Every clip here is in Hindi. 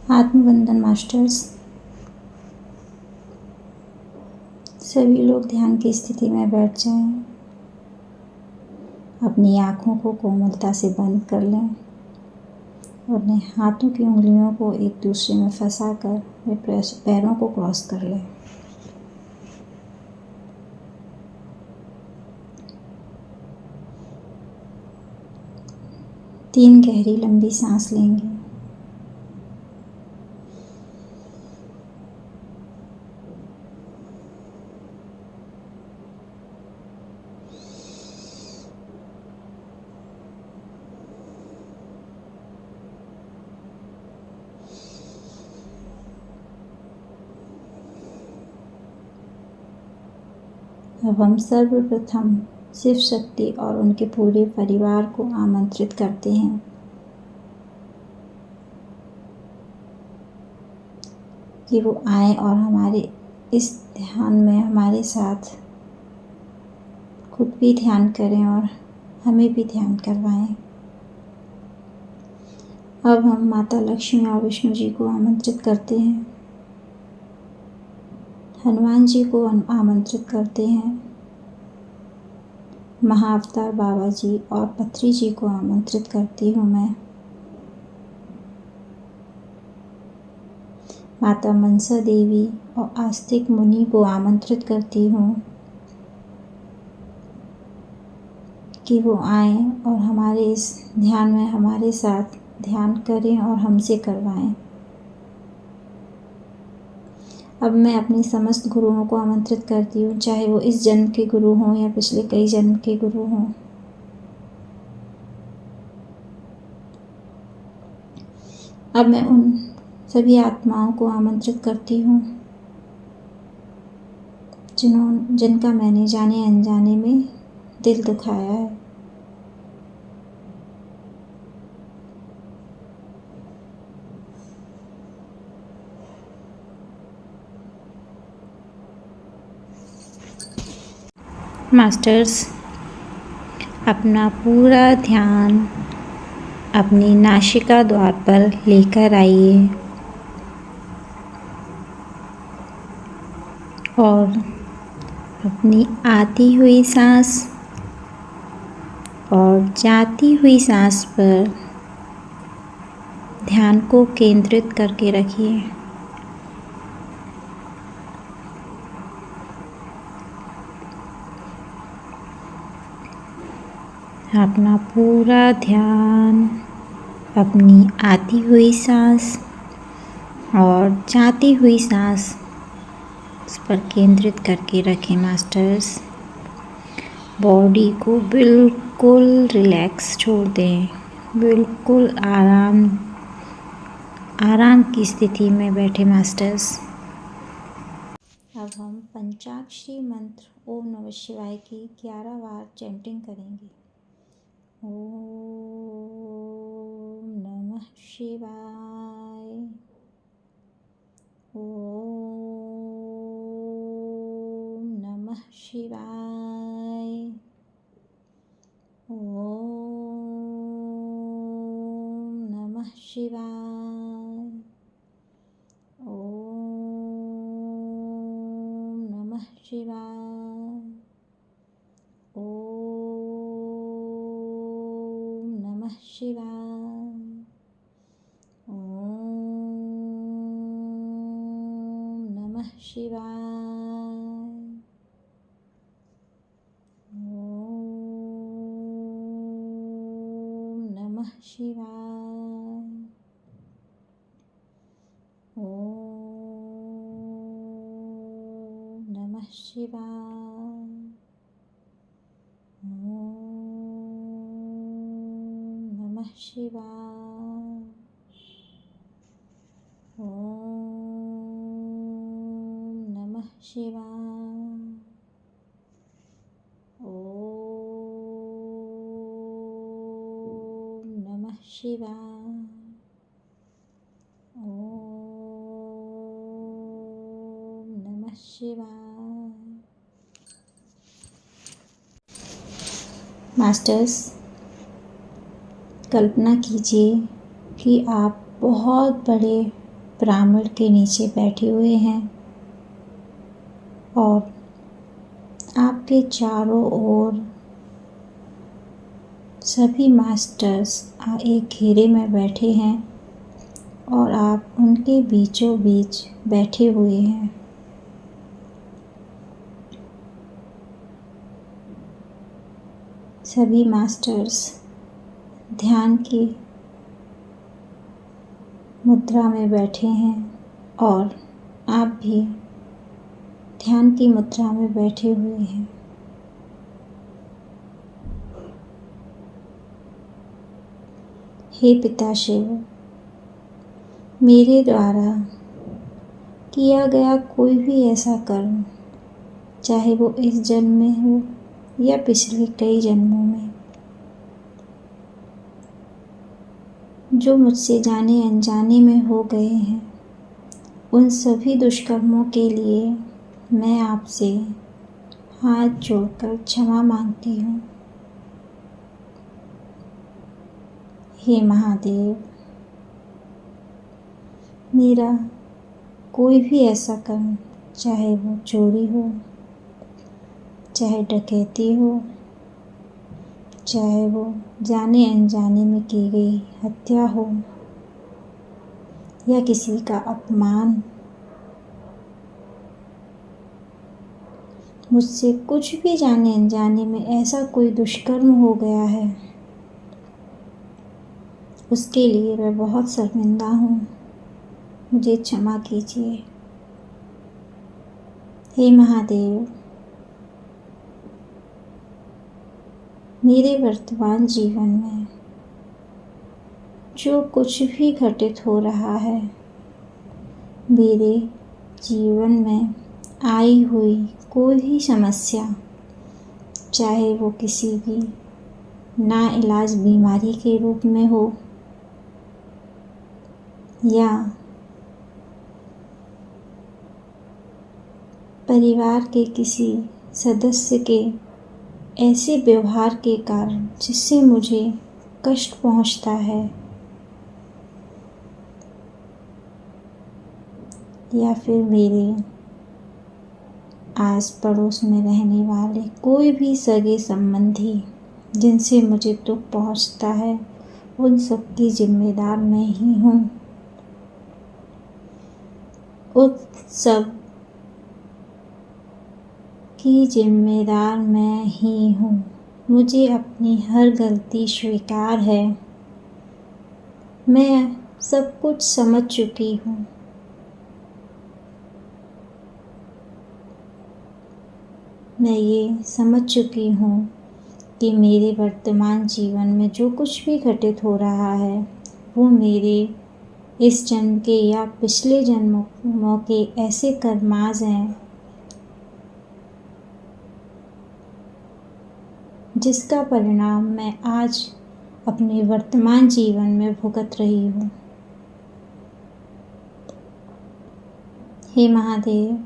आत्मवंदन मास्टर्स। सभी लोग ध्यान की स्थिति में बैठ जाएं। अपनी आँखों को कोमलता से बंद कर लें और अपने हाथों की उंगलियों को एक दूसरे में फंसाकर वे पैरों को क्रॉस कर लें। तीन गहरी लंबी सांस लेंगे। अब हम सर्वप्रथम शिव शक्ति और उनके पूरे परिवार को आमंत्रित करते हैं कि वो आए और हमारे इस ध्यान में हमारे साथ खुद भी ध्यान करें और हमें भी ध्यान करवाएं। अब हम माता लक्ष्मी और विष्णु जी को आमंत्रित करते हैं, हनुमान जी को आमंत्रित करते हैं, महाअवतार बाबा जी और पत्री जी को आमंत्रित करती हूँ मैं। माता मनसा देवी और आस्तिक मुनि को आमंत्रित करती हूँ कि वो आएं और हमारे इस ध्यान में हमारे साथ ध्यान करें और हमसे करवाएं। अब मैं अपने समस्त गुरुओं को आमंत्रित करती हूँ, चाहे वो इस जन्म के गुरु हों या पिछले कई जन्म के गुरु हों। अब मैं उन सभी आत्माओं को आमंत्रित करती हूँ जिनका मैंने जाने अनजाने में दिल दुखाया है। मास्टर्स, अपना पूरा ध्यान अपनी नासिका द्वार पर लेकर आइए और अपनी आती हुई सांस और जाती हुई सांस पर ध्यान को केंद्रित करके रखिए। अपना पूरा ध्यान अपनी आती हुई सांस और जाती हुई सांस इस पर केंद्रित करके रखें मास्टर्स। बॉडी को बिल्कुल रिलैक्स छोड़ दें, बिल्कुल आराम की स्थिति में बैठे मास्टर्स। अब हम पंचाक्षरी मंत्र ओम नमः शिवाय की 11 बार चैंटिंग करेंगे। ओम नमः शिवाय, ओम नमः शिवाय, ओम नमः शिवाय, ओम नमः शिवाय, ओम नमः शिवाय, ओम नमः शिवाय, ओम नमः शिवाय, ओम नमः शिवाय, ओम नमः शिवाय, ओम नमः शिवाय, ओम नमः शिवाय, ओम नमः शिवाय। मास्टर्स, कल्पना कीजिए कि आप बहुत बड़े पिरामिड के नीचे बैठे हुए हैं और आपके चारों ओर सभी मास्टर्स एक घेरे में बैठे हैं और आप उनके बीचों बीच बैठे हुए हैं। सभी मास्टर्स ध्यान की मुद्रा में बैठे हैं और आप भी ध्यान की मुद्रा में बैठे हुए हैं। हे पिता शिव, मेरे द्वारा किया गया कोई भी ऐसा कर्म, चाहे वो इस जन्म में हो या पिछले कई जन्मों में, जो मुझसे जाने अनजाने में हो गए हैं, उन सभी दुष्कर्मों के लिए मैं आपसे हाथ जोड़कर क्षमा मांगती हूँ। हे महादेव, मेरा कोई भी ऐसा कर्म, चाहे वो चोरी हो, चाहे डकैती हो, चाहे वो जाने अनजाने में की गई हत्या हो या किसी का अपमान, मुझसे कुछ भी जाने अनजाने में ऐसा कोई दुष्कर्म हो गया है, उसके लिए मैं बहुत शर्मिंदा हूँ। मुझे क्षमा कीजिए। हे महादेव, मेरे वर्तमान जीवन में जो कुछ भी घटित हो रहा है, मेरे जीवन में आई हुई कोई भी समस्या, चाहे वो किसी भी नाइलाज बीमारी के रूप में हो या परिवार के किसी सदस्य के ऐसे व्यवहार के कारण जिससे मुझे कष्ट पहुंचता है, या फिर मेरे आस पड़ोस में रहने वाले कोई भी सगे संबंधी जिनसे मुझे दुख पहुंचता है, उन सब की जिम्मेदार मैं ही हूँ। उस सब की जिम्मेदार मैं ही हूँ। मुझे अपनी हर गलती स्वीकार है। मैं सब कुछ समझ चुकी हूँ। मैं ये समझ चुकी हूँ कि मेरे वर्तमान जीवन में जो कुछ भी घटित हो रहा है, वो मेरे इस जन्म के या पिछले जन्मों के ऐसे कर्माज हैं जिसका परिणाम मैं आज अपने वर्तमान जीवन में भुगत रही हूँ। हे महादेव,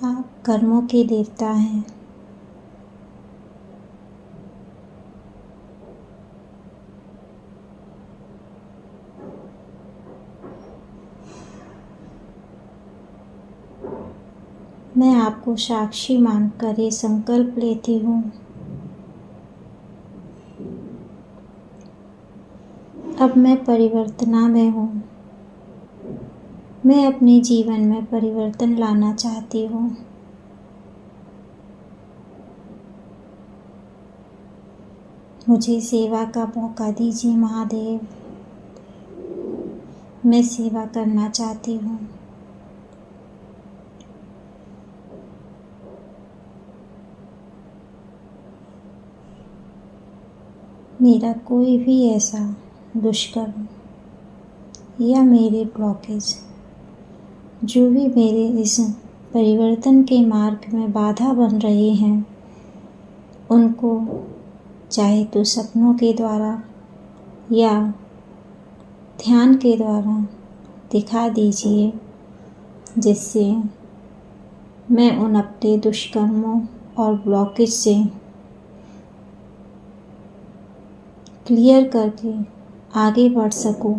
आप कर्मों के देवता हैं। मैं आपको साक्षी मानकर ये संकल्प लेती हूँ, अब मैं परिवर्तना में हूँ। मैं अपने जीवन में परिवर्तन लाना चाहती हूँ। मुझे सेवा का मौका दीजिए महादेव। मैं सेवा करना चाहती हूँ। मेरा कोई भी ऐसा दुष्कर्म या मेरे ब्लॉकेज जो भी मेरे इस परिवर्तन के मार्ग में बाधा बन रहे हैं, उनको चाहे तो सपनों के द्वारा या ध्यान के द्वारा दिखा दीजिए, जिससे मैं उन अपने दुष्कर्मों और ब्लॉकेज से क्लियर करके आगे बढ़ सकूं।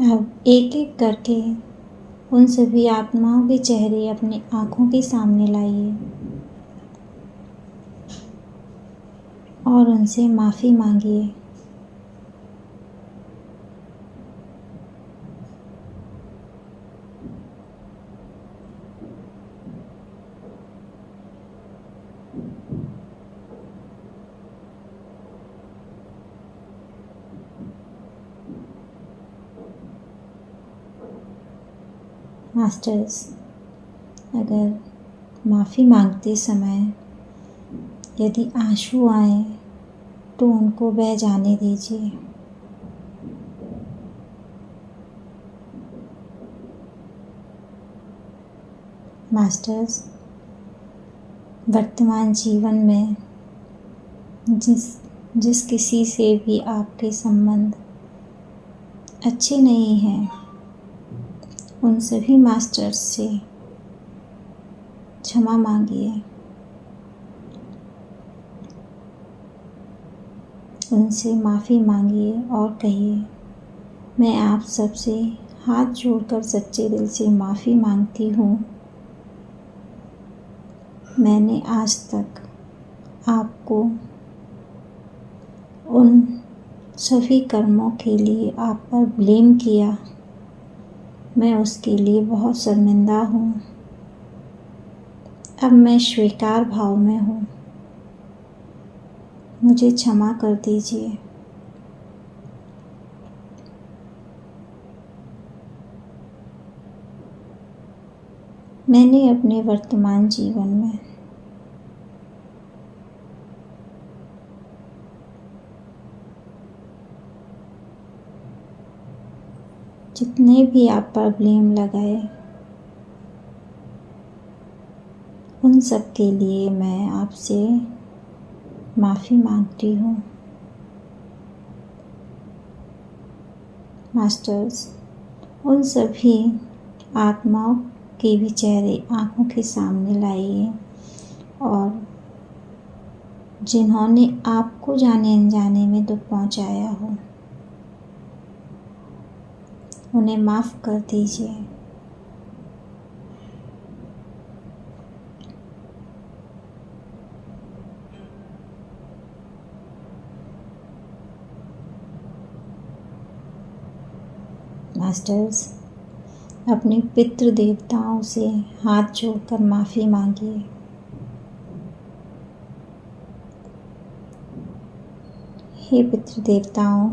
अब एक एक करके उन सभी आत्माओं के चेहरे अपनी आँखों के सामने लाइए और उनसे माफ़ी मांगिए। मास्टर्स, अगर माफ़ी मांगते समय यदि आंसू आए तो उनको बह जाने दीजिए। मास्टर्स, वर्तमान जीवन में जिस किसी से भी आपके संबंध अच्छे नहीं हैं, उन सभी मास्टर्स से क्षमा मांगिए। उनसे माफ़ी मांगिए और कहिए, मैं आप सबसे हाथ जोड़कर सच्चे दिल से माफ़ी मांगती हूँ। मैंने आज तक आपको उन सभी कर्मों के लिए आप पर ब्लेम किया। मैं उसके लिए बहुत शर्मिंदा हूँ। अब मैं स्वीकार भाव में हूँ। मुझे क्षमा कर दीजिए। मैंने अपने वर्तमान जीवन में जितने भी आप पर ब्लेम लगाए, उन सब के लिए मैं आपसे माफ़ी मांगती हूँ। मास्टर्स, उन सभी आत्माओं के भी चेहरे आँखों के सामने लाइए और जिन्होंने आपको जाने अनजाने में दुख पहुँचाया हो, उन्हें माफ़ कर दीजिए। मास्टर्स, अपने पितृ देवताओं से हाथ जोड़कर माफ़ी मांगिए। हे पितृ देवताओं,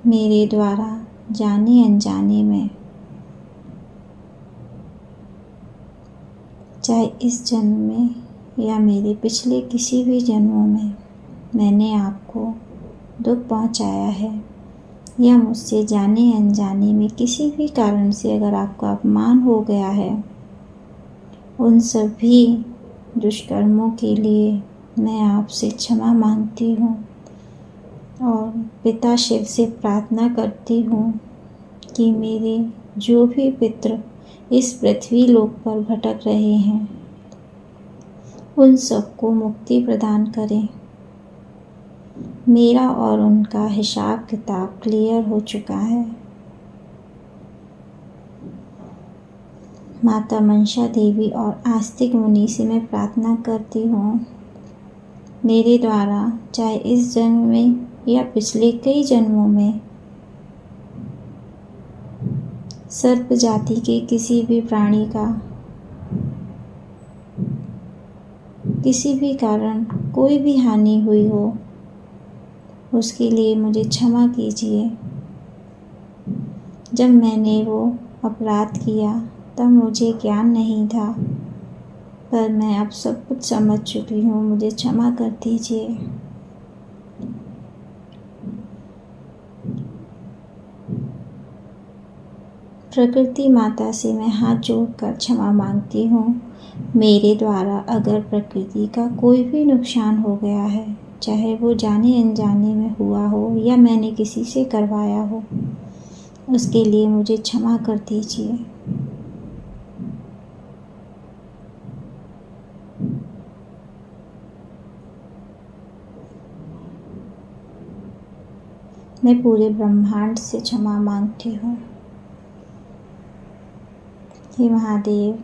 मेरे द्वारा जाने अनजाने में, चाहे इस जन्म में या मेरे पिछले किसी भी जन्मों में मैंने आपको दुख पहुंचाया है या मुझसे जाने अनजाने में किसी भी कारण से अगर आपका अपमान हो गया है, उन सभी दुष्कर्मों के लिए मैं आपसे क्षमा मांगती हूँ और पिता शिव से प्रार्थना करती हूँ कि मेरे जो भी पितृ इस पृथ्वी लोक पर भटक रहे हैं, उन सबको मुक्ति प्रदान करें। मेरा और उनका हिसाब किताब क्लियर हो चुका है। माता मनसा देवी और आस्तिक मुनि से मैं प्रार्थना करती हूँ, मेरे द्वारा चाहे इस जन्म में या पिछले कई जन्मों में सर्प जाति के किसी भी प्राणी का किसी भी कारण कोई भी हानि हुई हो, उसके लिए मुझे क्षमा कीजिए। जब मैंने वो अपराध किया तब मुझे ज्ञान नहीं था, पर मैं अब सब कुछ समझ चुकी हूँ। मुझे क्षमा कर दीजिए। प्रकृति माता से मैं हाथ जोड़कर क्षमा मांगती हूँ। मेरे द्वारा अगर प्रकृति का कोई भी नुकसान हो गया है चाहे वो जाने अनजाने में हुआ हो या मैंने किसी से करवाया हो, उसके लिए मुझे क्षमा कर दीजिए। मैं पूरे ब्रह्मांड से क्षमा मांगती हूँ। हे महादेव,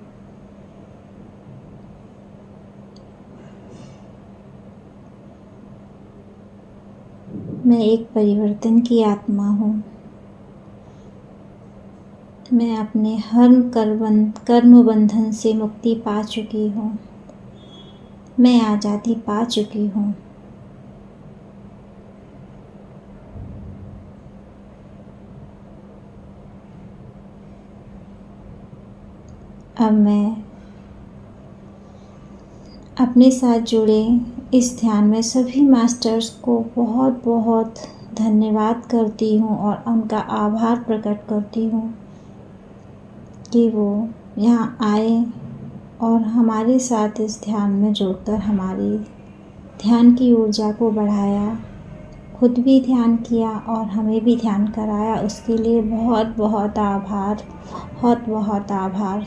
मैं एक परिवर्तन की आत्मा हूँ। मैं अपने हर कर्म बंधन से मुक्ति पा चुकी हूँ। मैं आज़ादी पा चुकी हूँ। अब मैं अपने साथ जुड़े इस ध्यान में सभी मास्टर्स को बहुत बहुत धन्यवाद करती हूँ और उनका आभार प्रकट करती हूँ कि वो यहाँ आए और हमारे साथ इस ध्यान में जुड़कर हमारी ध्यान की ऊर्जा को बढ़ाया, खुद भी ध्यान किया और हमें भी ध्यान कराया। उसके लिए बहुत बहुत आभार, बहुत बहुत आभार।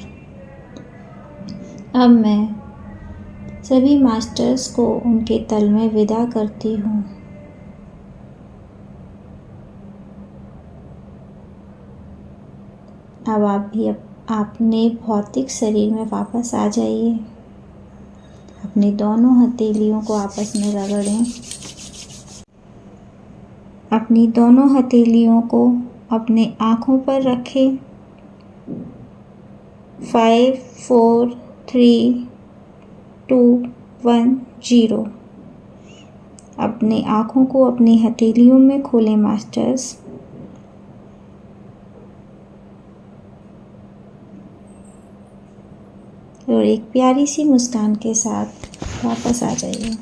अब मैं सभी मास्टर्स को उनके तल में विदा करती हूँ। अब आप भी अपने भौतिक शरीर में वापस आ जाइए। अपनी दोनों हथेलियों को आपस में रगड़ें। अपनी दोनों हथेलियों को अपने आँखों पर रखें। 5 4 3 2 1 0। अपनी आँखों को अपनी हथेलियों में खोलें मास्टर्स। और एक प्यारी सी मुस्कान के साथ वापस आ जाइए।